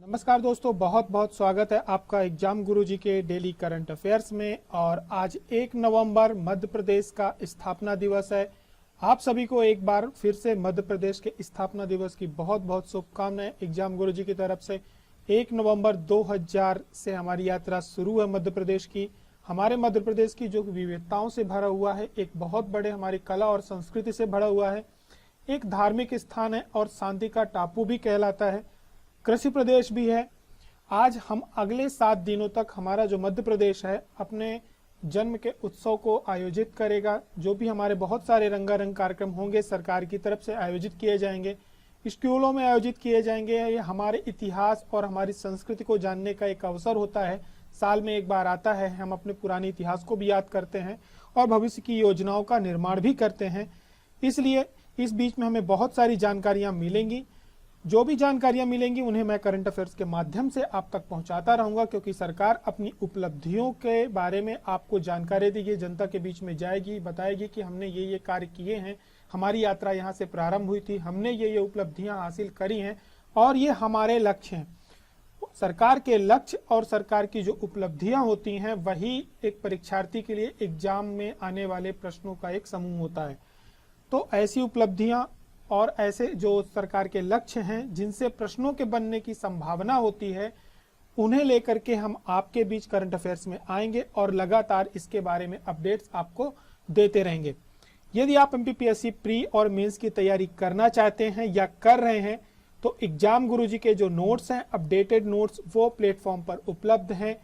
नमस्कार दोस्तों, बहुत बहुत स्वागत है आपका एग्जाम गुरुजी के डेली करंट अफेयर्स में। और आज 1 नवंबर मध्य प्रदेश का स्थापना दिवस है। आप सभी को एक बार फिर से मध्य प्रदेश के स्थापना दिवस की बहुत बहुत शुभकामनाएं एग्जाम गुरुजी की तरफ से। 1 नवंबर 2000 से हमारी यात्रा शुरू है मध्य प्रदेश की। हमारे मध्य प्रदेश की जो विविधताओं से भरा हुआ है, एक बहुत बड़े हमारी कला और संस्कृति से भरा हुआ है, एक धार्मिक स्थान है और शांति का टापू भी कहलाता है, कृषि प्रदेश भी है। आज हम अगले 7 दिनों तक हमारा जो मध्य प्रदेश है अपने जन्म के उत्सव को आयोजित करेगा। जो भी हमारे बहुत सारे रंगारंग कार्यक्रम होंगे सरकार की तरफ से आयोजित किए जाएंगे, स्कूलों में आयोजित किए जाएंगे। ये हमारे इतिहास और हमारी संस्कृति को जानने का एक अवसर होता है। साल में एक बार आता है, हम अपने पुराने इतिहास को भी याद करते हैं और भविष्य की योजनाओं का निर्माण भी करते हैं। इसलिए इस बीच में हमें बहुत सारी जानकारियां मिलेंगी। जो भी जानकारियां मिलेंगी उन्हें मैं करंट अफेयर्स के माध्यम से आप तक पहुंचाता रहूंगा, क्योंकि सरकार अपनी उपलब्धियों के बारे में आपको जानकारी देगी, जनता के बीच में जाएगी, बताएगी कि हमने ये कार्य किए हैं, हमारी यात्रा यहाँ से प्रारंभ हुई थी, हमने ये उपलब्धियां हासिल करी हैं और ये हमारे लक्ष्य हैं। सरकार के लक्ष्य और सरकार की जो उपलब्धियां होती हैं वही एक परीक्षार्थी के लिए एग्जाम में आने वाले प्रश्नों का एक समूह होता है। तो ऐसी उपलब्धियां और ऐसे जो सरकार के लक्ष्य हैं जिनसे प्रश्नों के बनने की संभावना होती है, उन्हें लेकर के हम आपके बीच करंट अफेयर्स में आएंगे और लगातार इसके बारे में अपडेट्स आपको देते रहेंगे। यदि आप एमपीपीएससी प्री और मेंस की तैयारी करना चाहते हैं या कर रहे हैं तो एग्जाम गुरुजी के जो नोट्स हैं, अपडेटेड नोट्स, वो प्लेटफॉर्म पर उपलब्ध हैं।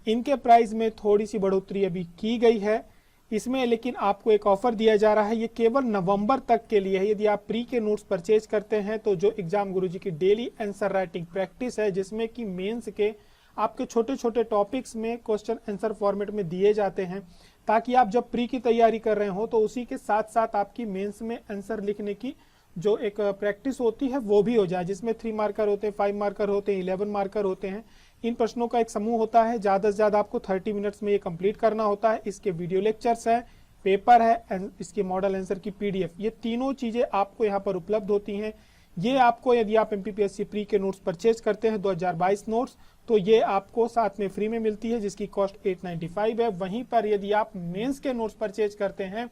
इनके प्राइस में थोड़ी सी बढ़ोतरी अभी की गई है इसमें, लेकिन आपको एक ऑफर दिया जा रहा है, ये केवल नवंबर तक के लिए है। यदि आप प्री के नोट्स परचेज करते हैं तो जो एग्जाम गुरुजी की डेली आंसर राइटिंग प्रैक्टिस है, जिसमें कि मेंस के आपके छोटे छोटे टॉपिक्स में क्वेश्चन आंसर फॉर्मेट में दिए जाते हैं, ताकि आप जब प्री की तैयारी कर रहे हो तो उसी के साथ साथ आपकी मेंस में आंसर लिखने की जो एक प्रैक्टिस होती है वो भी हो जाए, जिसमें 3 मार्कर होते हैं, 5 मार्कर होते हैं, 11 मार्कर होते हैं। इन प्रश्नों का एक समूह होता है, ज्यादा से ज्यादा आपको 30 मिनट्स में ये कंप्लीट करना होता है। इसके वीडियो लेक्चर्स है, पेपर है, इसके मॉडल आंसर की पीडीएफ, ये तीनों चीजें आपको यहाँ पर उपलब्ध होती हैं। ये आपको यदि आप एमपीपीएससी प्री के नोट्स परचेज करते हैं 2022 नोट्स, तो ये आपको साथ में फ्री में मिलती है, जिसकी कॉस्ट 895 है। वहीं पर यदि आप मेंस के नोट्स परचेज करते हैं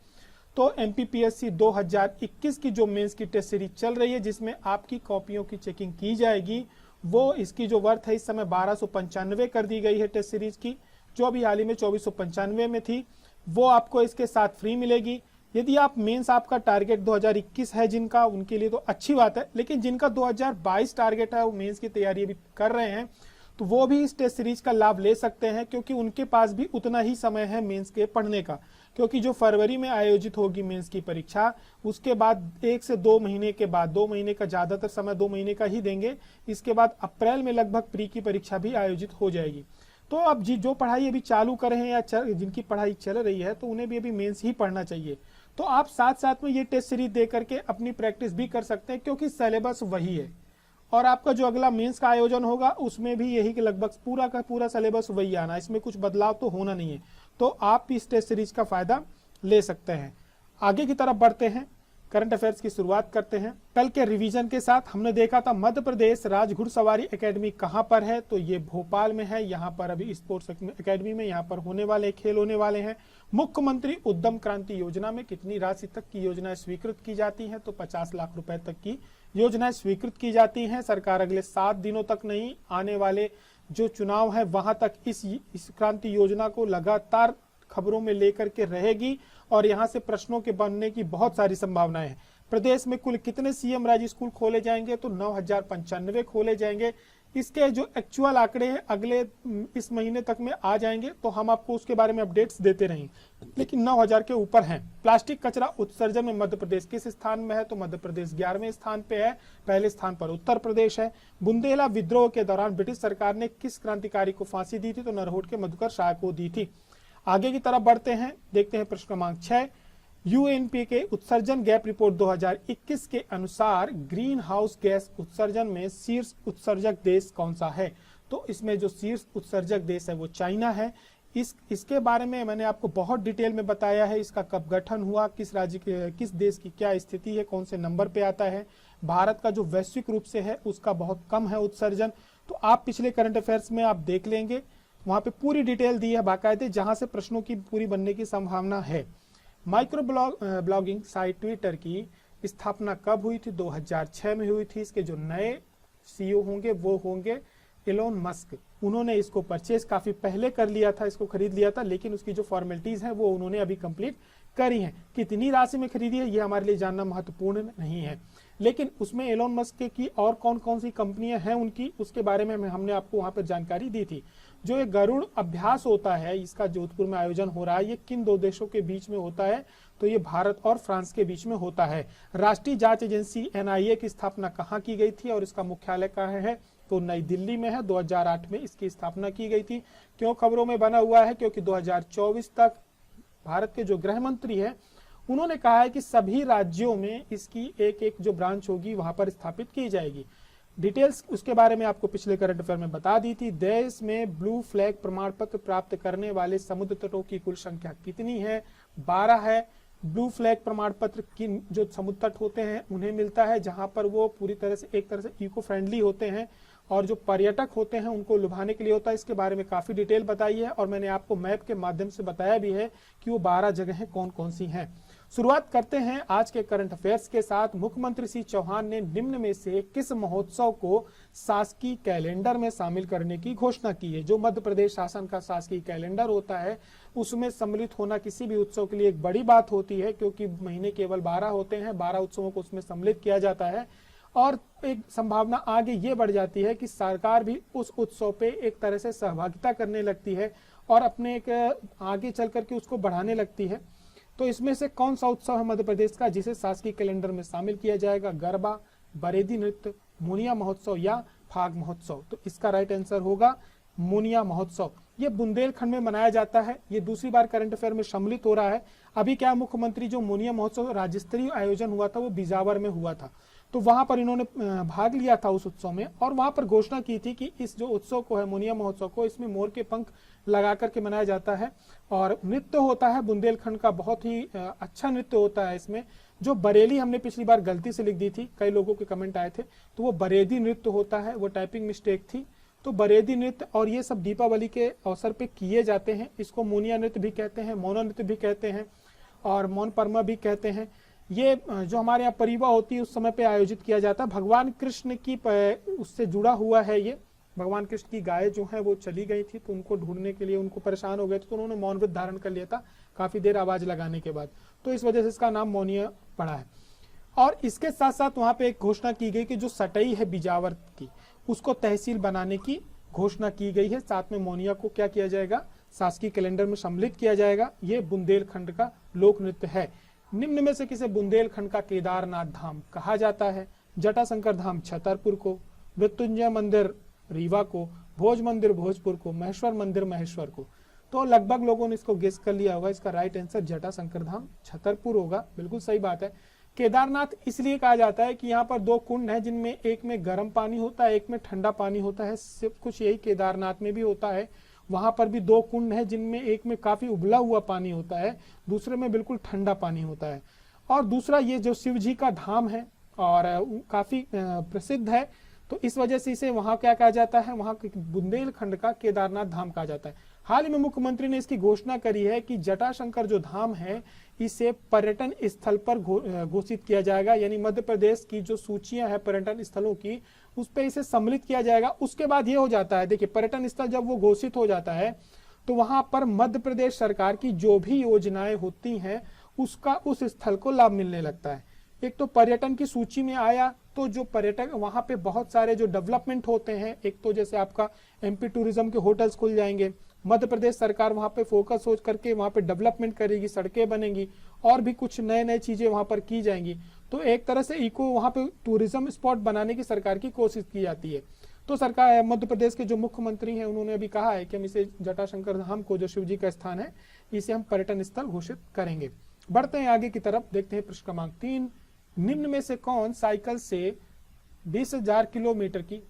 तो एमपीपीएससी 2021 की जो मेंस की टेस्ट सीरीज चल रही है, जिसमें आपकी कॉपियों की चेकिंग की जाएगी, वो इसकी जो वर्थ है इस समय 1295 कर दी गई है टेस्ट सीरीज की, जो अभी हाल ही में 2495 में थी, वो आपको इसके साथ फ्री मिलेगी। यदि आप मेंस आपका टारगेट 2021 है जिनका, उनके लिए तो अच्छी बात है, लेकिन जिनका 2022 टारगेट है, वो मेंस की तैयारी भी कर रहे हैं, तो वो भी इस टेस्ट सीरीज का लाभ ले सकते हैं, क्योंकि उनके पास भी उतना ही समय है मेंस के पढ़ने का। क्योंकि जो फरवरी में आयोजित होगी मेंस की परीक्षा, उसके बाद 1 से 2 महीने के बाद, 2 महीने का ज्यादातर समय 2 महीने का ही देंगे, इसके बाद अप्रैल में लगभग प्री की परीक्षा भी आयोजित हो जाएगी। तो अब जो पढ़ाई अभी चालू कर रहे हैं या जिनकी पढ़ाई चल रही है, तो उन्हें भी अभी मेंस ही पढ़ना चाहिए। तो आप साथ साथ में ये टेस्ट सीरीज दे करके अपनी प्रैक्टिस भी कर सकते हैं, क्योंकि सिलेबस वही है और आपका जो अगला मेंस का आयोजन होगा उसमें भी यही कि लगभग पूरा का पूरा सिलेबस वही आना, इसमें कुछ बदलाव तो होना नहीं है। तो आप इस टेस्ट सीरीज का फायदा ले सकते हैं। आगे की तरफ बढ़ते हैं, करंट अफेयर्स की शुरुआत करते हैं। कल के रिवीजन के साथ हमने देखा था मध्य प्रदेश राज घुड़सवारी एकेडमी कहां पर है, तो ये भोपाल में है। यहाँ पर अभी स्पोर्ट्स एकेडमी में यहाँ पर होने वाले खेल होने वाले हैं। मुख्यमंत्री उद्यम क्रांति योजना में कितनी राशि तक की योजनाएं स्वीकृत की जाती हैं, तो 50 लाख रुपए तक की योजनाएं स्वीकृत की जाती हैं। सरकार अगले 7 दिनों तक नहीं, आने वाले जो चुनाव है वहां तक इस क्रांति योजना को लगातार खबरों में लेकर के रहेगी और यहां से प्रश्नों के बनने की बहुत सारी संभावनाएं हैं। प्रदेश में कुल कितने सीएम राज्य स्कूल खोले जाएंगे, तो 9095 खोले जाएंगे। इसके जो एक्चुअल आंकड़े हैं अगले इस महीने तक में आ जाएंगे, तो हम आपको उसके बारे में अपडेट्स देते रहेंगे, लेकिन 9000 के ऊपर हैं। प्लास्टिक कचरा उत्सर्जन में मध्य प्रदेश किस स्थान में है, तो मध्य प्रदेश 11वें स्थान पे है, पहले स्थान पर उत्तर प्रदेश है। बुंदेला विद्रोह के दौरान ब्रिटिश सरकार ने किस क्रांतिकारी को फांसी दी थी, तो नरहोट के मधुकर शाह को दी थी। आगे की तरफ बढ़ते हैं, देखते हैं प्रश्न क्रमांक 6। यूएनपी के उत्सर्जन गैप रिपोर्ट 2021 के अनुसार ग्रीन हाउस गैस उत्सर्जन में शीर्ष उत्सर्जक देश कौन सा है, तो इसमें जो शीर्ष उत्सर्जक देश है वो चाइना है। इसके बारे में मैंने आपको बहुत डिटेल में बताया है, इसका कब गठन हुआ, किस राज्य के किस देश की क्या स्थिति है, कौन से नंबर पे आता है। भारत का जो वैश्विक रूप से है उसका बहुत कम है उत्सर्जन, तो आप पिछले करंट अफेयर्स में आप देख लेंगे, वहां पे पूरी डिटेल दी है बाकायदे, जहां से प्रश्नों की पूरी बनने की संभावना है। माइक्रो ब्लॉगिंग साइट ट्विटर की स्थापना कब हुई थी? 2006 में हुई थी। इसके जो नए सीईओ होंगे वो होंगे एलोन मस्क। उन्होंने इसको परचेज काफी पहले कर लिया था, इसको खरीद लिया था, लेकिन उसकी जो फॉर्मेलिटीज हैं वो उन्होंने अभी कंप्लीट करी हैं। कितनी राशि में खरीदी है ये हमारे लिए जानना महत्वपूर्ण नहीं है, लेकिन उसमें एलोन मस्क की और कौन कौन सी कंपनियां हैं उनकी, उसके बारे में हमने आपको वहां पर जानकारी दी थी। जो ये गरुड़ अभ्यास होता है, इसका जोधपुर में आयोजन हो रहा है, ये किन दो देशों के बीच में होता है? तो ये भारत और फ्रांस के बीच में होता है। राष्ट्रीय जांच एजेंसी एनआईए की स्थापना कहाँ की गई थी और इसका मुख्यालय कहाँ है? तो नई दिल्ली में है। 2008 में इसकी स्थापना की गई थी। क्यों खबरों में बना हुआ है? क्योंकि 2024 तक भारत के जो गृह मंत्री है उन्होंने कहा है कि सभी राज्यों में इसकी एक एक जो ब्रांच होगी वहां पर स्थापित की जाएगी। डिटेल्स उसके बारे में आपको पिछले करंट अफेयर में बता दी थी। देश में ब्लू फ्लैग प्रमाण पत्र प्राप्त करने वाले समुद्र तटों की कुल संख्या कितनी है? 12 है। ब्लू फ्लैग प्रमाण पत्र किन जो समुद्र तट होते हैं उन्हें मिलता है, जहां पर वो पूरी तरह से एक तरह से इको फ्रेंडली होते हैं, और जो पर्यटक होते हैं उनको लुभाने के लिए होता है। इसके बारे में काफी डिटेल बताई है और मैंने आपको मैप के माध्यम से बताया भी है कि वो 12 जगहें कौन कौन सी हैं। शुरुआत करते हैं आज के करंट अफेयर्स के साथ। मुख्यमंत्री श्री चौहान ने निम्न में से किस महोत्सव को शासकीय कैलेंडर में शामिल करने की घोषणा की है? जो मध्य प्रदेश शासन का शासकीय कैलेंडर होता है उसमें सम्मिलित होना किसी भी उत्सव के लिए एक बड़ी बात होती है, क्योंकि महीने केवल 12 होते हैं, 12 उत्सवों को उसमें सम्मिलित किया जाता है और एक संभावना आगे ये बढ़ जाती है कि सरकार भी उस उत्सव पे एक तरह से सहभागिता करने लगती है और अपने एक आगे चल करके उसको बढ़ाने लगती है। तो इसमें से कौन सा उत्सव है मध्य प्रदेश का जिसे शासकीय कैलेंडर में शामिल किया जाएगा? गरबा, बरेदी नृत्य, मुनिया महोत्सव या फाग महोत्सव? तो इसका राइट आंसर होगा मुनिया महोत्सव। ये बुंदेलखंड में मनाया जाता है। ये दूसरी बार करंट अफेयर में सम्मिलित हो रहा है। अभी क्या मुख्यमंत्री जो मुनिया महोत्सव राज्य स्तरीय आयोजन हुआ था वो बिजावर में हुआ था, तो वहां पर इन्होंने भाग लिया था उस उत्सव में और वहां पर घोषणा की थी कि इस जो उत्सव को है मुनिया महोत्सव को, इसमें मोर के पंख लगा करके मनाया जाता है और नृत्य होता है बुंदेलखंड का, बहुत ही अच्छा नृत्य होता है इसमें। जो बरेली हमने पिछली बार गलती से लिख दी थी, कई लोगों के कमेंट आए थे, तो वो बरेदी नृत्य होता है, वो टाइपिंग मिस्टेक थी। तो बरेदी नृत्य और ये सब दीपावली के अवसर पे किए जाते हैं। इसको मुनिया नृत्य भी कहते हैं, मौन नृत्य भी कहते हैं और मौन परमा भी कहते हैं। ये जो हमारे यहाँ परिवा होती है उस समय पे आयोजित किया जाता है। भगवान कृष्ण की उससे जुड़ा हुआ है ये। भगवान कृष्ण की गाय जो है वो चली गई थी, तो उनको ढूंढने के लिए उनको परेशान हो गए थे, तो उन्होंने मौन व्रत धारण कर लिया था काफी देर आवाज लगाने के बाद, तो इस वजह से इसका नाम मौनिया पड़ा है। और इसके साथ साथ वहां पे एक घोषणा की गई कि जो सटई है बिजावर की, उसको तहसील बनाने की घोषणा की गई है। साथ में मौनिया को क्या किया जाएगा? शासकीय कैलेंडर में सम्मिलित किया जाएगा। ये बुंदेलखंड का लोक नृत्य है। निम्न में से किसे बुंदेलखंड का केदारनाथ धाम कहा जाता है? जटाशंकर धाम छतरपुर को, मृत्युंजय मंदिर रीवा को, भोज मंदिर भोजपुर को, महेश्वर मंदिर महेश्वर को। तो लगभग लोगों ने इसको गेस कर लिया होगा। इसका राइट आंसर जटाशंकर धाम छतरपुर होगा। बिल्कुल सही बात है। केदारनाथ इसलिए कहा जाता है कि यहाँ पर 2 कुंड हैं, जिनमें एक में गर्म पानी होता है, एक में ठंडा पानी होता है। सिर्फ कुछ यही केदारनाथ में भी होता है। वहां पर भी 2 कुंड हैं, जिनमें एक में काफी उबला हुआ पानी होता है, दूसरे में बिल्कुल ठंडा पानी होता है। और दूसरा ये जो शिव जी का धाम है और काफी प्रसिद्ध है, तो इस वजह से इसे वहां क्या कहा जाता है? वहां बुंदेलखंड का केदारनाथ धाम कहा जाता है। हाल ही में मुख्यमंत्री ने इसकी घोषणा करी है कि जटाशंकर जो धाम है इसे पर्यटन स्थल पर घोषित किया जाएगा, यानी मध्य प्रदेश की जो सूचियां है पर्यटन स्थलों की उस पर इसे सम्मिलित किया जाएगा। उसके बाद ये हो जाता है, देखिए पर्यटन स्थल जब वो घोषित हो जाता है तो वहां पर मध्य प्रदेश सरकार की जो भी योजनाएं होती हैं उसका उस स्थल को लाभ मिलने लगता है। एक तो पर्यटन की सूची में आया तो जो पर्यटक वहां पे बहुत सारे जो डेवलपमेंट होते हैं, एक तो जैसे आपका एमपी टूरिज्म के होटल्स खुल जाएंगे, मध्य प्रदेश सरकार वहां पे फोकस सोच करके वहां पे डेवलपमेंट करेगी, सड़कें बनेंगी और भी कुछ नए नए चीजें वहां पर की जाएंगी। तो एक तरह से इको वहां पे टूरिज्म स्पॉट बनाने की सरकार की कोशिश की जाती है। तो सरकार मध्य प्रदेश के जो मुख्यमंत्री हैं उन्होंने अभी कहा है कि हम इसे जटाशंकर धाम को, जो शिव जी का स्थान है, इसे हम पर्यटन स्थल घोषित करेंगे। बढ़ते हैं आगे की तरफ, देखते हैं प्रश्न क्रमांक 3। निम्न में से कौन साइकिल से 20,000 किलोमीटर की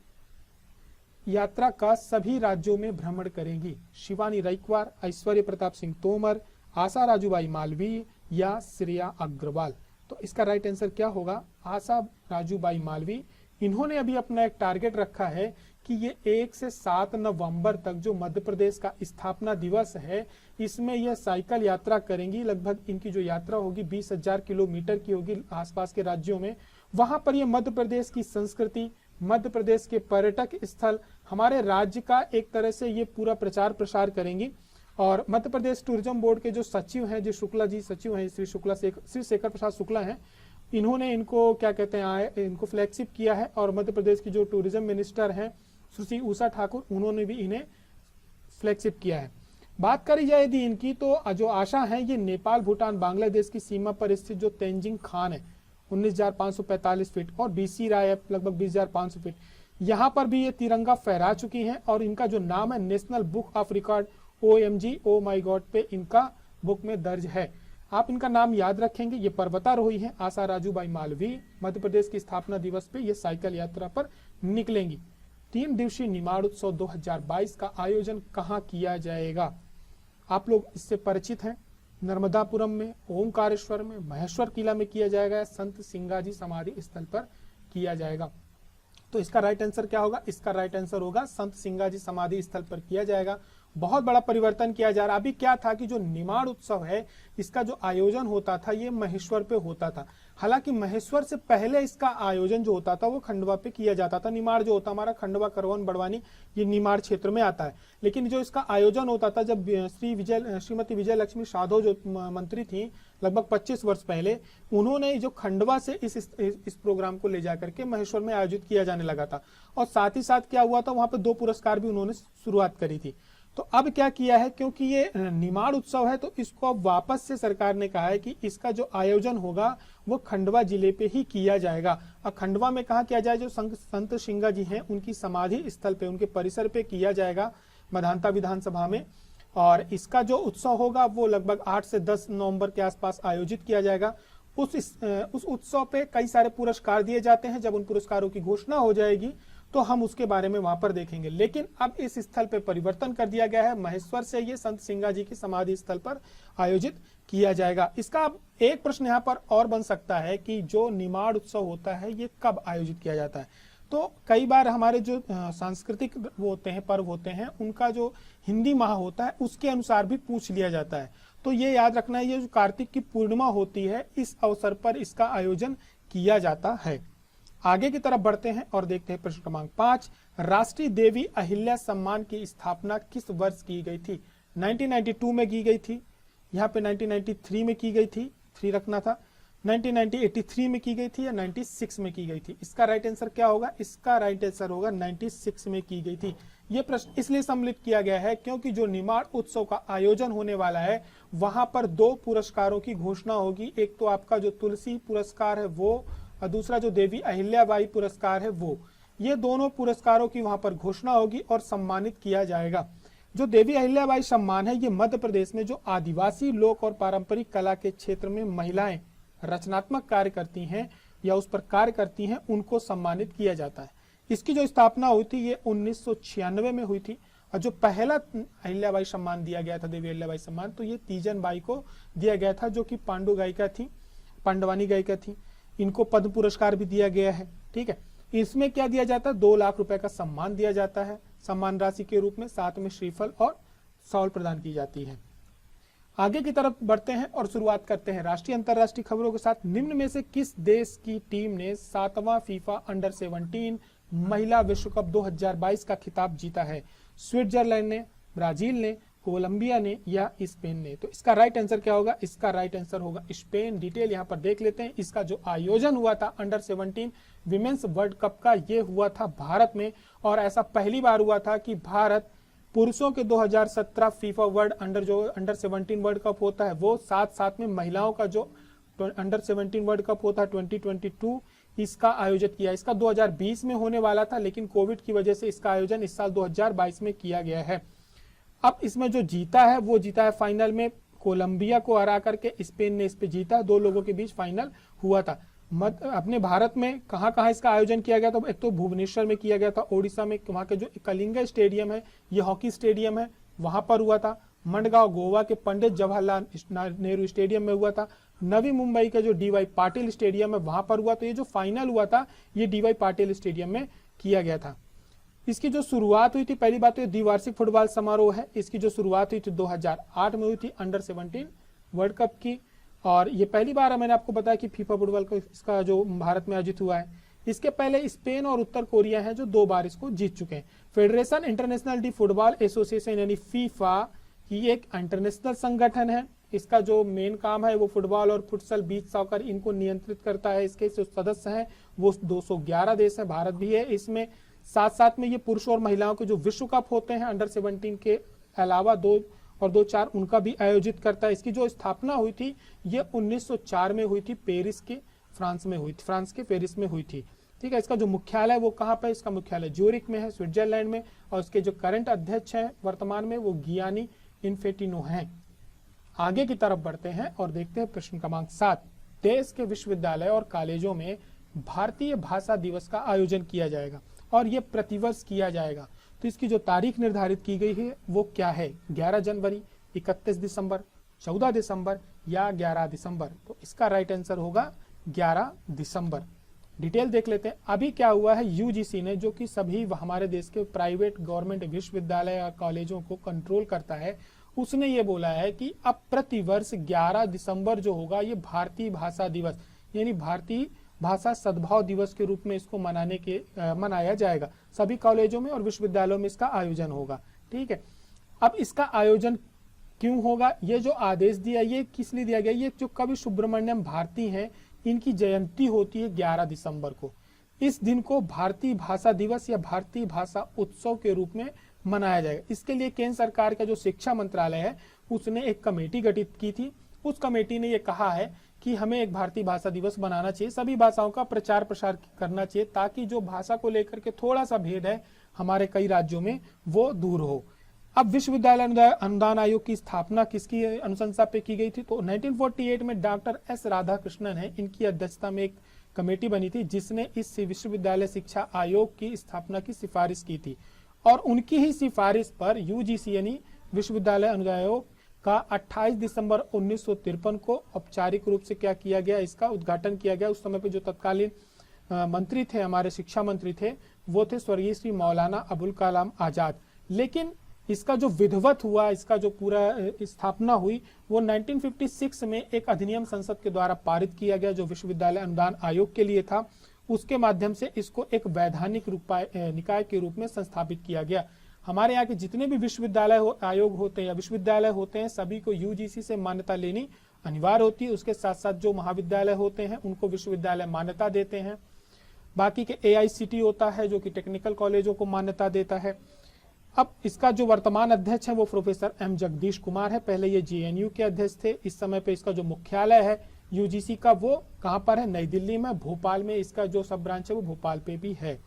यात्रा का सभी राज्यों में भ्रमण करेंगी? शिवानी रैकवार, ऐश्वर्य प्रताप सिंह तोमर, आशा राजूबाई मालवीय या श्रेया अग्रवाल? तो इसका राइट आंसर क्या होगा? आशा राजूबाई मालवीय इन्होंने अभी अपना एक टारगेट रखा है कि ये 1 से 7 नवंबर तक जो मध्य प्रदेश का स्थापना दिवस है, इसमें यह साइकिल यात्रा करेंगी। लगभग इनकी जो यात्रा होगी 20,000 किलोमीटर की होगी आसपास के राज्यों में। वहां पर ये मध्य प्रदेश की संस्कृति, मध्य प्रदेश के पर्यटक स्थल, हमारे राज्य का एक तरह से ये पूरा प्रचार प्रसार करेंगी। और मध्य प्रदेश टूरिज्म बोर्ड के जो सचिव हैं, जो शुक्ला जी सचिव हैं, श्री शेखर प्रसाद शुक्ला हैं, इन्होंने इनको क्या कहते हैं इनको फ्लैगशिप किया है। और मध्य प्रदेश की जो टूरिज्म मिनिस्टर हैं सुश्री उषा ठाकुर, उन्होंने भी इन्हें फ्लैगशिप किया है। बात करी जाए यदि इनकी, तो जो आशा है ये नेपाल, भूटान, बांग्लादेश की सीमा पर स्थित जो तेंजिंग खान है 19,545 फीट और बीसी राय लगभग 20,500 फीट, यहाँ पर भी ये तिरंगा फहरा चुकी हैं। और इनका जो नाम है national book of record OMG O my god पे इनका बुक में दर्ज है। आप इनका नाम याद रखेंगे। ये पर्वतारोही हैं आशा राजूबाई मालवीय। मध्य प्रदेश की स्थापना दिवस पे ये साइकिल यात्रा पर निकलेंगी। 3 दिवसीय निमाड़ उत्सव 2022 का आयोजन कहाँ किया जाएगा? आप लोग इससे परिचित हैं। नर्मदापुरम में, ओमकारेश्वर में, महेश्वर किला में किया जाएगा, संत सिंगाजी समाधि स्थल पर किया जाएगा। तो इसका राइट आंसर क्या होगा? इसका राइट आंसर होगा संत सिंगाजी समाधि स्थल पर किया जाएगा। बहुत बड़ा परिवर्तन किया जा रहा। अभी क्या था कि जो निमाड़ उत्सव है, इसका जो आयोजन होता था ये महेश्वर पे होता था। हालांकि महेश्वर से पहले इसका आयोजन जो होता था वो खंडवा पे किया जाता था। निमाड़ जो होता हमारा खंडवा, करवन, बड़वानी, ये निमाड़ क्षेत्र में आता है। लेकिन जो इसका आयोजन होता था, जब श्रीमती विजय लक्ष्मी साधो जो मंत्री थी लगभग 25 वर्ष पहले, उन्होंने जो खंडवा से इस प्रोग्राम को ले जाकर के महेश्वर में आयोजित किया जाने लगा था। और साथ ही साथ क्या हुआ था, वहां पे 2 पुरस्कार भी उन्होंने शुरुआत करी थी। तो अब क्या किया है, क्योंकि ये निमाड़ उत्सव है तो इसको अब वापस से सरकार ने कहा है कि इसका जो आयोजन होगा वो खंडवा जिले पे ही किया जाएगा। और खंडवा में कहा किया जाए, जो संत सिंगा जी हैं उनकी समाधि स्थल पे, उनके परिसर पे किया जाएगा, मधानता विधानसभा में। और इसका जो उत्सव होगा वो लगभग 8 से 10 नवंबर के आसपास आयोजित किया जाएगा। उस उत्सव पे कई सारे पुरस्कार दिए जाते हैं। जब उन पुरस्कारों की घोषणा हो जाएगी तो हम उसके बारे में वहां पर देखेंगे। लेकिन अब इस स्थल पे परिवर्तन कर दिया गया है, महेश्वर से ये संत सिंगा जी की समाधि स्थल पर आयोजित किया जाएगा। इसका अब एक प्रश्न यहाँ पर और बन सकता है कि जो निमाड़ उत्सव होता है ये कब आयोजित किया जाता है? तो कई बार हमारे जो सांस्कृतिक वो होते हैं, पर्व होते हैं, उनका जो हिंदी माह होता है उसके अनुसार भी पूछ लिया जाता है। तो ये याद रखना है, ये जो कार्तिक की पूर्णिमा होती है इस अवसर पर इसका आयोजन किया जाता है। आगे की तरफ बढ़ते हैं और देखते हैं प्रश्न क्रमांक 5। राष्ट्रीय देवी अहिल्या सम्मान की स्थापना किस वर्ष की गई थी? 1992 में की गई थी, यहाँ पे 1993 में की गई थी, 3 रखना था, 1983 में की गई थी या 96 में की गई थी? इसका राइट आंसर क्या होगा? इसका राइट आंसर होगा 96 में की गई थी। ये प्रश्न इसलिए सम्मिलित किया गया है क्योंकि जो निमाड़ उत्सव का आयोजन होने वाला है वहां पर 2 पुरस्कारों की घोषणा होगी। एक तो आपका जो तुलसी पुरस्कार है वो, और दूसरा जो देवी अहिल्याबाई पुरस्कार है वो। ये दोनों पुरस्कारों की वहां पर घोषणा होगी और सम्मानित किया जाएगा। जो देवी अहिल्याबाई सम्मान है ये मध्य प्रदेश में जो आदिवासी लोक और पारंपरिक कला के क्षेत्र में महिलाएं रचनात्मक कार्य करती हैं या उस पर कार्य करती हैं, उनको सम्मानित किया जाता है। इसकी जो स्थापना हुई थी ये 1996 में हुई थी। और जो पहला अहिल्याबाई सम्मान दिया गया था, देवी अहिल्याबाई सम्मान, तो ये तीजन बाई को दिया गया था, जो कि पांडु गायिका थी, पांडवानी गायिका थी। इनको पद्म पुरस्कार भी दिया गया है। ठीक है, इसमें क्या दिया जाता है? 2 लाख रुपए का सम्मान दिया जाता है सम्मान राशि के रूप में, साथ में श्रीफल और शॉल प्रदान की जाती है। आगे की तरफ बढ़ते हैं और शुरुआत करते हैं राष्ट्रीय अंतरराष्ट्रीय खबरों के साथ। निम्न में से किस देश की टीम ने 7वां फीफा अंडर 17 महिला विश्व कप 2022 का खिताब जीता है? स्विट्जरलैंड ने, ब्राजील ने, कोलंबिया ने या स्पेन ने? तो इसका राइट आंसर क्या होगा? इसका राइट आंसर होगा स्पेन। डिटेल यहाँ पर देख लेते हैं। इसका जो आयोजन हुआ था अंडर 17 विमेन्स वर्ल्ड कप का, ये हुआ था भारत में। और ऐसा पहली बार हुआ था कि भारत पुरुषों के 2017 FIFA world under 17 world cup होता है वो, साथ साथ में महिलाओं का जो अंडर 17 वर्ल्ड कप होता है 2022, इसका आयोजित किया। इसका 2020 में होने वाला था, लेकिन कोविड की वजह से इसका आयोजन इस साल 2022 में किया गया है। अब इसमें जो जीता है वो जीता है फाइनल में कोलंबिया को हरा करके। स्पेन ने इस पे जीता। 2 लोगों के बीच फाइनल हुआ था। अपने भारत में कहाँ कहाँ इसका आयोजन किया गया? तो एक तो भुवनेश्वर में किया गया था, ओडिशा में, वहाँ के जो कलिंगा स्टेडियम है, ये हॉकी स्टेडियम है, वहां पर हुआ था। मंडगांव गोवा के पंडित जवाहरलाल नेहरू स्टेडियम में हुआ था। नवी मुंबई का जो डीवाई पाटिल स्टेडियम है वहां पर हुआ। तो ये जो फाइनल हुआ था ये डीवाई पाटिल स्टेडियम में किया गया था। इसकी जो शुरुआत हुई थी, पहली बात तो ये द्विवार्षिक फुटबॉल समारोह है। इसकी जो शुरुआत हुई थी 2008 में हुई थी अंडर 17 वर्ल्ड कप की, और ये पहली बार है, मैंने आपको बताया कि फीफा फुटबॉल को इसका जो भारत में आयोजित हुआ है। इसके पहले स्पेन और उत्तर कोरिया हैं जो 2 बार इसको जीत चुके हैं। Federation international D football association यानी फीफा की एक इंटरनेशनल संगठन है। इसका जो मेन काम है वो फुटबॉल और फुटसल, बीच सॉकर इनको नियंत्रित करता है। इसके जो सदस्य हैं वो 211 देश है, भारत भी है इसमें। साथ साथ में ये पुरुषों और महिलाओं के जो विश्व कप होते हैं अंडर 17 के अलावा 2 और 2-4 उनका भी आयोजित करता है। इसकी जो स्थापना हुई थी ये 1904 में हुई थी, पेरिस के फ्रांस में हुई थी, फ्रांस के पेरिस में हुई थी। ठीक है, इसका जो मुख्यालय वो कहाँ पे, इसका मुख्यालय ज्यूरिख में है, स्विट्जरलैंड में, और इसके जो करंट अध्यक्ष हैं वर्तमान में वो गियानी इन्फेंटिनो हैं। आगे की तरफ बढ़ते हैं और देखते हैं प्रश्न क्रमांक 7। देश के विश्वविद्यालय और कॉलेजों में भारतीय भाषा दिवस का आयोजन किया जाएगा और ये प्रतिवर्ष किया जाएगा। तो इसकी जो तारीख निर्धारित की गई है वो क्या है? 11 जनवरी, 31 दिसंबर, 14 दिसंबर या 11 दिसंबर। तो इसका राइट आंसर होगा 11 दिसंबर। डिटेल देख लेते हैं। अभी क्या हुआ है, यूजीसी ने, जो कि सभी हमारे देश के प्राइवेट गवर्नमेंट विश्वविद्यालय या कॉलेजों को कंट्रोल करता है, उसने ये बोला है कि अब प्रतिवर्ष 11 दिसंबर जो होगा ये भारतीय भाषा दिवस यानी भारतीय भाषा सद्भाव दिवस के रूप में इसको मनाया जाएगा। सभी कॉलेजों में और विश्वविद्यालयों में इसका आयोजन होगा। ठीक है, अब इसका आयोजन क्यों होगा, ये जो आदेश दिया ये किस लिए दिया गया? ये जो कवि सुब्रमण्यम भारती हैं इनकी जयंती होती है 11 दिसंबर को। इस दिन को भारतीय भाषा दिवस या भारतीय भाषा उत्सव के रूप में मनाया जाएगा। इसके लिए केंद्र सरकार का जो शिक्षा मंत्रालय है उसने एक कमेटी गठित की थी। उस कमेटी ने ये कहा है कि हमें एक भारतीय भाषा दिवस बनाना चाहिए, सभी भाषाओं का प्रचार प्रसार करना चाहिए ताकि जो भाषा को लेकर के थोड़ा सा भेद है हमारे कई राज्यों में वो दूर हो। अब विश्वविद्यालय अनुदान आयोग की स्थापना किसकी अनुशंसा पे की गई थी? तो 1948 में डॉक्टर एस राधाकृष्णन है, इनकी अध्यक्षता में एक कमेटी बनी थी जिसने इस विश्वविद्यालय शिक्षा आयोग की स्थापना की सिफारिश की थी, और उनकी ही सिफारिश पर यूजीसी यानी विश्वविद्यालय अनुदान आयोग का 28 दिसंबर 1953 को औपचारिक रूप से क्या किया गया, इसका उद्घाटन किया गया। उस समय पे जो तत्कालीन मंत्री थे, हमारे शिक्षा मंत्री थे, वो थे स्वर्गीय श्री मौलाना अबुल कलाम आजाद। लेकिन इसका जो विधिवत हुआ, इसका जो पूरा स्थापना हुई वो 1956 में एक अधिनियम संसद के द्वारा पारित किया गया जो विश्वविद्यालय अनुदान आयोग के लिए था। उसके माध्यम से इसको एक वैधानिक निकाय के रूप में संस्थापित किया गया। हमारे यहाँ के जितने भी विश्वविद्यालय आयोग होते हैं या विश्वविद्यालय होते हैं सभी को यूजीसी से मान्यता लेनी अनिवार्य होती है। उसके साथ साथ जो महाविद्यालय होते हैं उनको विश्वविद्यालय मान्यता देते हैं। बाकी के एआईसीटी होता है जो कि टेक्निकल कॉलेजों को मान्यता देता है। अब इसका जो वर्तमान अध्यक्ष है वो प्रोफेसर एम जगदीश कुमार है, पहले ये जेएनयू के अध्यक्ष थे। इस समय पे इसका जो मुख्यालय है यूजीसी का वो कहाँ पर है? नई दिल्ली में, भोपाल में इसका जो सब ब्रांच है वो भोपाल पे भी है।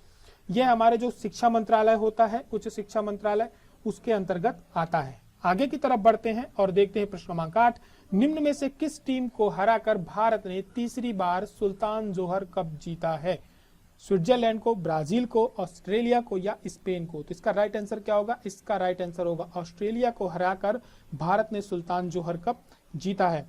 यह हमारे जो शिक्षा मंत्रालय होता है, उच्च शिक्षा मंत्रालय, उसके अंतर्गत आता है। आगे की तरफ बढ़ते हैं और देखते हैं प्रश्न क्रमांक 8। निम्न में से किस टीम को हराकर भारत ने तीसरी बार सुल्तान जोहर कप जीता है? स्विट्जरलैंड को, ब्राजील को, ऑस्ट्रेलिया को या स्पेन को? तो इसका राइट आंसर क्या होगा? इसका राइट आंसर होगा ऑस्ट्रेलिया को हराकर भारत ने सुल्तान जोहर कप जीता है।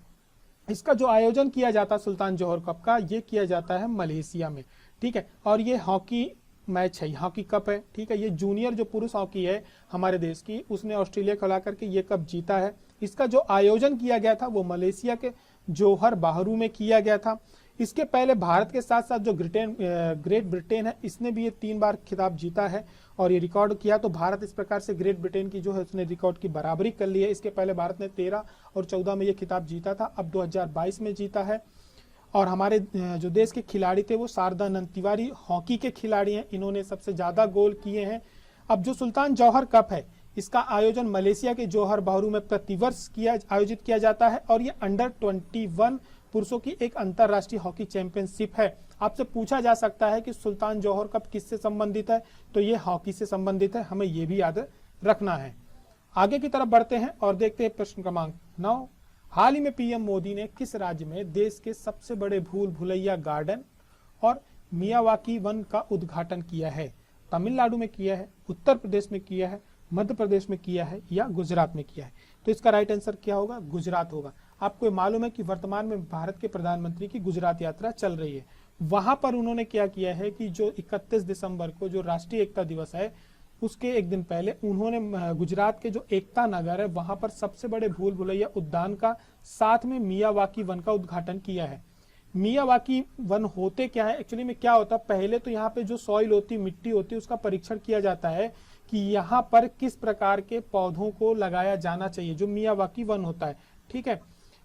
इसका जो आयोजन किया जाता है सुल्तान जोहर कप का, ये किया जाता है मलेशिया में। ठीक है, और ये हॉकी मैच है, हॉकी कप है। ठीक है, ये जूनियर जो पुरुष हॉकी है हमारे देश की, उसने ऑस्ट्रेलिया को हरा करके ये कप जीता है। इसका जो आयोजन किया गया था वो मलेशिया के जोहर बाहरू में किया गया था। इसके पहले भारत के साथ साथ जो ग्रेट ब्रिटेन है इसने भी ये 3 बार खिताब जीता है और ये रिकॉर्ड किया। तो भारत इस प्रकार से ग्रेट ब्रिटेन की जो है उसने रिकॉर्ड की बराबरी कर ली है। इसके पहले भारत ने 13 और 14 में ये खिताब जीता था, अब 2022 में जीता है। और हमारे जो देश के खिलाड़ी थे वो शारदानंद तिवारी हॉकी के खिलाड़ी हैं, इन्होंने सबसे ज्यादा गोल किए हैं। अब जो सुल्तान जौहर कप है इसका आयोजन मलेशिया के जोहर बाहरू में प्रतिवर्ष आयोजित किया जाता है और ये अंडर 21 पुरुषों की एक अंतरराष्ट्रीय हॉकी चैंपियनशिप है। आपसे पूछा जा सकता है कि सुल्तान जौहर कप किससे संबंधित है, तो ये हॉकी से संबंधित है, हमें ये भी याद रखना है। आगे की तरफ बढ़ते हैं और देखते हैं प्रश्न क्रमांक 9। हाल ही में पीएम मोदी ने किस राज्य में देश के सबसे बड़े भूल भुलैया गार्डन और मियावाकी वन का उद्घाटन किया है? तमिलनाडु में किया है, उत्तर प्रदेश में किया है, मध्य प्रदेश में किया है या गुजरात में किया है? तो इसका राइट आंसर क्या होगा? गुजरात होगा। आपको मालूम है कि वर्तमान में भारत के प्रधानमंत्री की गुजरात यात्रा चल रही है। वहां पर उन्होंने क्या किया है कि जो 31 दिसंबर को जो राष्ट्रीय एकता दिवस है उसके एक दिन पहले उन्होंने गुजरात के जो एकता नगर है वहां पर सबसे बड़े भूल भुलैया उद्यान का साथ में मियावाकी वन का उद्घाटन किया है। मियावाकी वन होते क्या है एक्चुअली में, क्या होता है, पहले तो यहाँ पे जो सॉइल होती, मिट्टी होती है, उसका परीक्षण किया जाता है कि यहाँ पर किस प्रकार के पौधों को लगाया जाना चाहिए, जो मियावाकी वन होता है, ठीक है।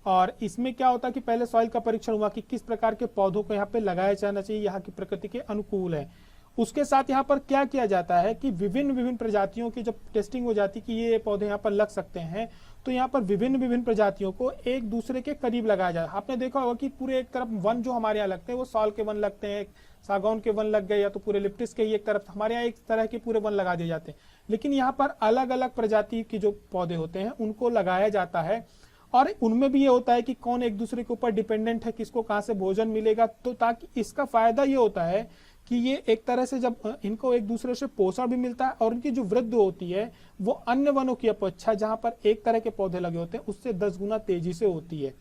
और इसमें क्या होता है कि पहले सॉइल का परीक्षण हुआ कि किस प्रकार के पौधों को यहाँ पे लगाया जाना चाहिए, यहाँ की प्रकृति के अनुकूल है। उसके साथ यहाँ पर क्या किया जाता है कि विभिन्न विभिन्न प्रजातियों की जब टेस्टिंग हो जाती है कि ये पौधे यहाँ पर लग सकते हैं, तो यहाँ पर विभिन्न विभिन्न प्रजातियों को एक दूसरे के करीब लगाया जाए। आपने देखा होगा कि पूरे एक तरफ वन जो हमारे यहाँ लगते हैं वो साल के वन लगते हैं, सागौन के वन लग गए, या तो पूरे लिप्टिस के ही एक तरफ, हमारे यहाँ एक तरह के पूरे वन लगा दिए जाते हैं। लेकिन यहाँ पर अलग अलग प्रजाति के जो पौधे होते हैं उनको लगाया जाता है, और उनमें भी ये होता है कि कौन एक दूसरे के ऊपर डिपेंडेंट है, किसको कहाँ से भोजन मिलेगा। तो ताकि इसका फायदा ये होता है कि ये एक तरह से जब इनको एक दूसरे से पोषण भी मिलता है, और इनकी जो वृद्धि होती है वो अन्य वनों की अपेक्षा जहां पर एक तरह के पौधे लगे होते हैं उससे 10 गुना तेजी से होती है।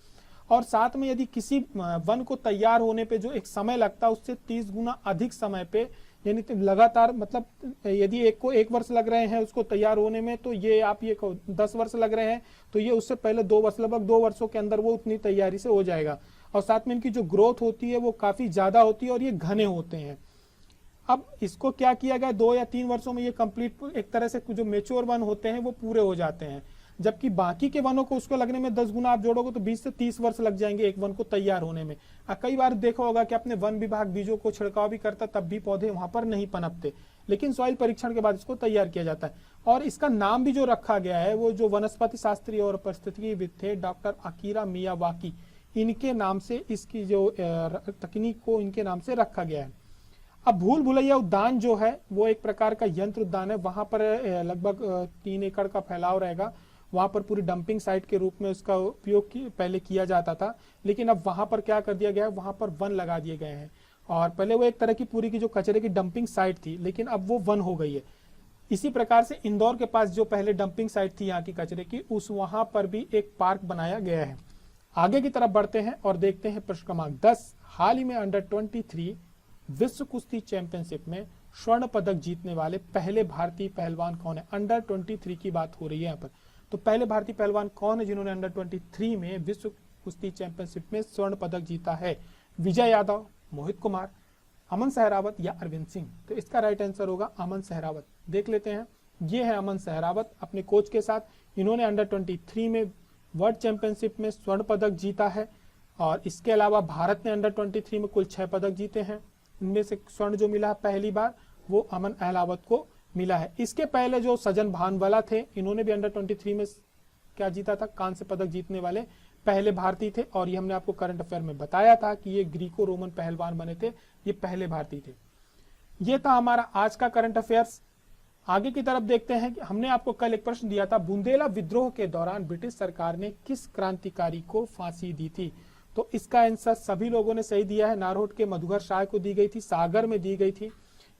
और साथ में यदि किसी वन को तैयार होने पे जो एक समय लगता है उससे 30 गुना अधिक समय पे, यानी लगातार, मतलब यदि एक को 1 वर्ष लग रहे हैं उसको तैयार होने में, तो ये आप ये 10 वर्ष लग रहे हैं तो ये उससे पहले 2 वर्ष, लगभग 2 वर्षों के अंदर वो उतनी तैयारी से हो जाएगा। और साथ में इनकी जो ग्रोथ होती है वो काफी ज्यादा होती है और ये घने होते हैं। अब इसको क्या किया गया, 2 या 3 वर्षों में ये कंप्लीट, एक तरह से जो मेच्योर वन होते हैं वो पूरे हो जाते हैं, जबकि बाकी के वनों को उसको लगने में 10 गुना आप जोड़ोगे तो 20 से 30 वर्ष लग जाएंगे एक वन को तैयार होने में। कई बार देखा होगा कि अपने वन विभाग बीजों को छिड़काव भी करता तब भी पौधे वहां पर नहीं पनपते, लेकिन सॉइल परीक्षण के बाद इसको तैयार किया जाता है। और इसका नाम भी जो रखा गया है वो जो वनस्पति शास्त्री और पारिस्थितिकीविद थे डॉक्टर अकीरा मियावाकी, इनके नाम से इसकी जो तकनीक को इनके नाम से रखा गया है। अब भूल भुलैया उद्यान जो है वो एक प्रकार का यंत्र उद्यान है। वहां पर लगभग 3 एकड़ का फैलाव रहेगा। वहां पर पूरी डंपिंग साइट के रूप में उसका उपयोग पहले किया जाता था, लेकिन अब वहां पर क्या कर दिया गया है, वहां पर वन लगा दिए गए हैं। और पहले वो एक तरह की पूरी की जो कचरे की डंपिंग साइट थी, लेकिन अब वो वन हो गई है। इसी प्रकार से इंदौर के पास जो पहले डंपिंग साइट थी यहाँ की कचरे की, उस वहां पर भी एक पार्क बनाया गया है। आगे की तरफ बढ़ते हैं और देखते हैं प्रश्न क्रमांक 10। हाल ही में अंडर 23 विश्व कुश्ती चैंपियनशिप में स्वर्ण पदक जीतने वाले पहले भारतीय पहलवान कौन है? अंडर 23 की बात हो रही है यहाँ पर। तो पहले भारतीय पहलवान कौन है जिन्होंने अंडर 23 में विश्व कुश्ती चैंपियनशिप में स्वर्ण पदक जीता है? विजय यादव, मोहित कुमार, अमन सहरावत या अरविंद सिंह? तो इसका राइट आंसर होगा अमन सहरावत। देख लेते हैं, ये है अमन सहरावत अपने कोच के साथ। इन्होंने अंडर 23 में वर्ल्ड चैंपियनशिप में स्वर्ण पदक जीता है। और इसके अलावा भारत ने अंडर 23 में कुल 6 पदक जीते हैं। इनमें से स्वर्ण जो मिला है पहली बार वो अमन अहलावत को मिला है। इसके पहले जो सजन भानवाला थे, इन्होंने भी अंडर 23 में क्या जीता था? कांस्य पदक जीतने वाले पहले भारतीय थे। और ये हमने आपको करंट अफेयर में बताया था कि ये ग्रीको रोमन पहलवान बने थे, ये पहले भारतीय थे। ये था हमारा आज का करंट अफेयर्स। आगे की तरफ देखते हैं कि हमने आपको कल एक प्रश्न दिया था, बुंदेला विद्रोह के दौरान ब्रिटिश सरकार ने किस क्रांतिकारी को फांसी दी थी? तो इसका आंसर सभी लोगों ने सही दिया है। नारहोट के मधुकर शाह को दी गई थी, सागर में दी गई थी।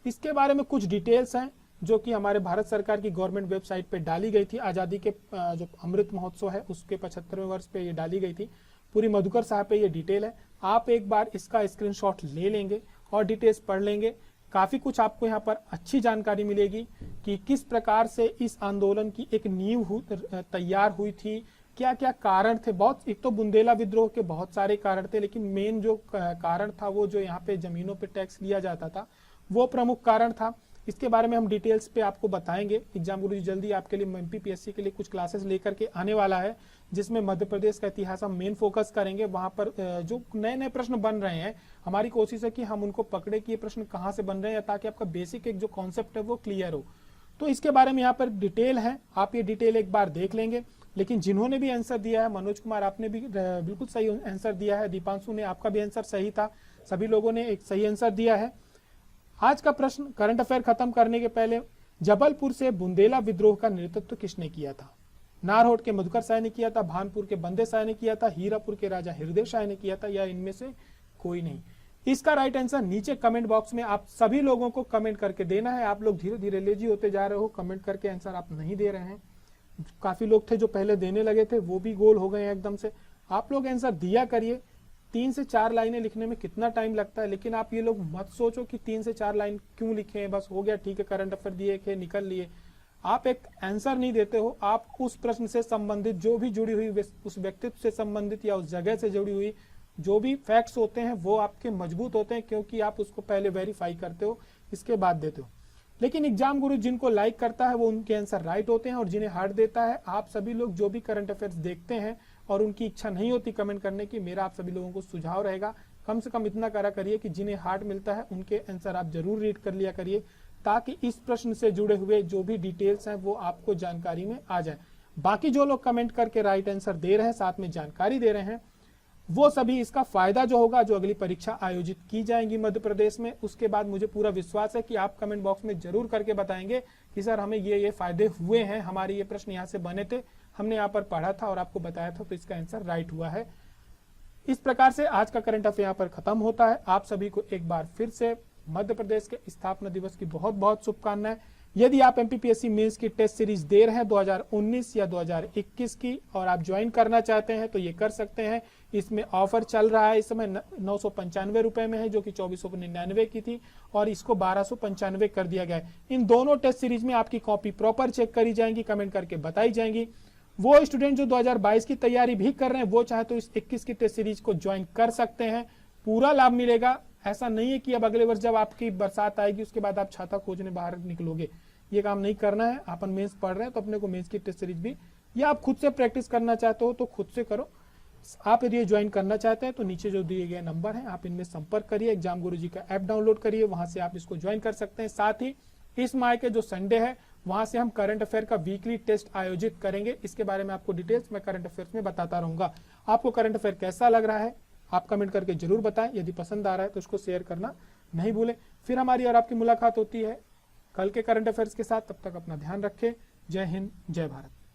इसके बारे में कुछ डिटेल्स हैं जो कि हमारे भारत सरकार की गवर्नमेंट वेबसाइट पे डाली गई थी। आजादी के जो अमृत महोत्सव है उसके 75वें वर्ष पे ये डाली गई थी। पूरी मधुकर शाह पे ये डिटेल है। आप एक बार इसका स्क्रीनशॉट ले लेंगे और डिटेल्स पढ़ लेंगे। काफी कुछ आपको यहाँ पर अच्छी जानकारी मिलेगी कि किस प्रकार से इस आंदोलन की एक नींव तैयार हुई थी, क्या क्या कारण थे। बहुत, एक तो बुंदेला विद्रोह के बहुत सारे कारण थे, लेकिन मेन जो कारण था वो जो यहाँ पे जमीनों पे टैक्स लिया जाता था वो प्रमुख कारण था। इसके बारे में हम डिटेल्स पे आपको बताएंगे। एग्जाम गुरुजी जल्दी आपके लिए MPPSC के लिए कुछ क्लासेस लेकर के आने वाला है, जिसमें मध्य प्रदेश का इतिहास हम मेन फोकस करेंगे। वहां पर जो नए नए प्रश्न बन रहे हैं, हमारी कोशिश है कि हम उनको पकड़े कि ये प्रश्न कहाँ से बन रहे हैं, ताकि आपका बेसिक एक जो कॉन्सेप्ट है वो क्लियर हो। तो इसके बारे में यहाँ पर डिटेल है, आप ये डिटेल एक बार देख लेंगे। लेकिन जिन्होंने भी आंसर दिया है, मनोज कुमार आपने भी बिल्कुल सही आंसर दिया है, दीपांशु ने, आपका भी आंसर सही था, सभी लोगों ने एक सही आंसर दिया है। आज का प्रश्न करंट अफेयर खत्म करने के पहले, जबलपुर से बुंदेला विद्रोह का नेतृत्व किसने किया था? नारहोट के मधुकर शाह ने किया था, भानपुर के बंदे शाह ने किया था, हीरापुर के राजा हृदय शाह ने किया था, या इनमें से कोई नहीं? इसका राइट आंसर नीचे कमेंट बॉक्स में आप सभी लोगों को कमेंट करके देना है। आप लोग धीरे धीरे लेजी होते जा रहे हो, कमेंट करके आंसर आप नहीं दे रहे हैं। काफी लोग थे जो पहले देने लगे थे, वो भी गोल हो गए हैं एकदम से। आप लोग आंसर दिया करिए। 3 से 4 लाइनें लिखने में कितना टाइम लगता है, लेकिन आप ये लोग मत सोचो कि 3 से 4 लाइन क्यों लिखे हैं, बस हो गया ठीक है, करंट अफेयर दिए थे निकल लिए। आप एक आंसर नहीं देते हो, आप उस प्रश्न से संबंधित जो भी जुड़ी हुई, उस व्यक्तित्व से संबंधित या उस जगह से जुड़ी हुई जो भी फैक्ट्स होते हैं वो आपके मजबूत होते हैं, क्योंकि आप उसको पहले वेरीफाई करते हो, इसके बाद देते हो। लेकिन एग्जाम गुरु जिनको लाइक करता है वो उनके आंसर राइट होते हैं, और जिन्हें हार्ड देता है, आप सभी लोग जो भी करंट अफेयर्स देखते हैं और उनकी इच्छा नहीं होती कमेंट करने की, मेरा आप सभी लोगों को सुझाव रहेगा कम से कम इतना करा करिए कि जिन्हें हार्ड मिलता है उनके आंसर आप जरूर रीड कर लिया करिए, ताकि इस प्रश्न से जुड़े हुए जो भी डिटेल्स हैं वो आपको जानकारी में आ जाए। बाकी जो लोग कमेंट करके राइट आंसर दे रहे हैं, साथ में जानकारी दे रहे हैं, वो सभी इसका फायदा जो होगा, जो अगली परीक्षा आयोजित की जाएंगी मध्य प्रदेश में, उसके बाद मुझे पूरा विश्वास है कि आप कमेंट बॉक्स में जरूर करके बताएंगे कि सर हमें ये फायदे हुए हैं, हमारे ये प्रश्न यहाँ से बने थे, हमने यहाँ पर पढ़ा था और आपको बताया था, तो इसका आंसर राइट हुआ है। इस प्रकार से आज का करंट अफेयर यहाँ पर खत्म होता है। आप सभी को एक बार फिर से मध्य प्रदेश के स्थापना दिवस की बहुत बहुत शुभकामनाएं। यदि आप एमपीपीएससी मेंस की टेस्ट सीरीज दे रहे हैं 2019 या 2021 की, और आप ज्वाइन करना चाहते हैं तो ये कर सकते हैं। इसमें ऑफर चल रहा है, इस समय 995 रुपए में है, जो कि 2499 की थी, और इसको 1295 कर दिया गया है। इन दोनों टेस्ट सीरीज में आपकी कॉपी प्रॉपर चेक करी जाएंगी, कमेंट करके बताई जाएंगी। वो स्टूडेंट जो 2022 की तैयारी भी कर रहे हैं, वो चाहे तो इस 21 की टेस्ट सीरीज को ज्वाइन कर सकते हैं, पूरा लाभ मिलेगा। ऐसा नहीं है कि अब अगले वर्ष जब आपकी बरसात आएगी उसके बाद आप छाता खोजने बाहर निकलोगे, ये काम नहीं करना है। अपन मेंस पढ़ रहे हैं तो अपने को मेंस की टेस्ट सीरीज भी, या आप खुद से प्रैक्टिस करना चाहते हो तो खुद से करो। आप यदि ज्वाइन करना चाहते हैं तो नीचे जो दिए गए नंबर हैं आप इनमें संपर्क करिए। एग्जाम गुरुजी का ऐप डाउनलोड करिए, वहां से आप इसको ज्वाइन कर सकते हैं। साथ ही इस माह के जो संडे है वहां से हम करंट अफेयर का वीकली टेस्ट आयोजित करेंगे। इसके बारे में आपको डिटेल्स मैं करंट अफेयर्स में बताता रहूंगा। आपको करंट अफेयर कैसा लग रहा है आप कमेंट करके जरूर बताएं। यदि पसंद आ रहा है तो उसको शेयर करना नहीं भूलें। फिर हमारी और आपकी मुलाकात होती है कल के करंट अफेयर्स के साथ। तब तक अपना ध्यान रखें। जय हिंद, जय भारत।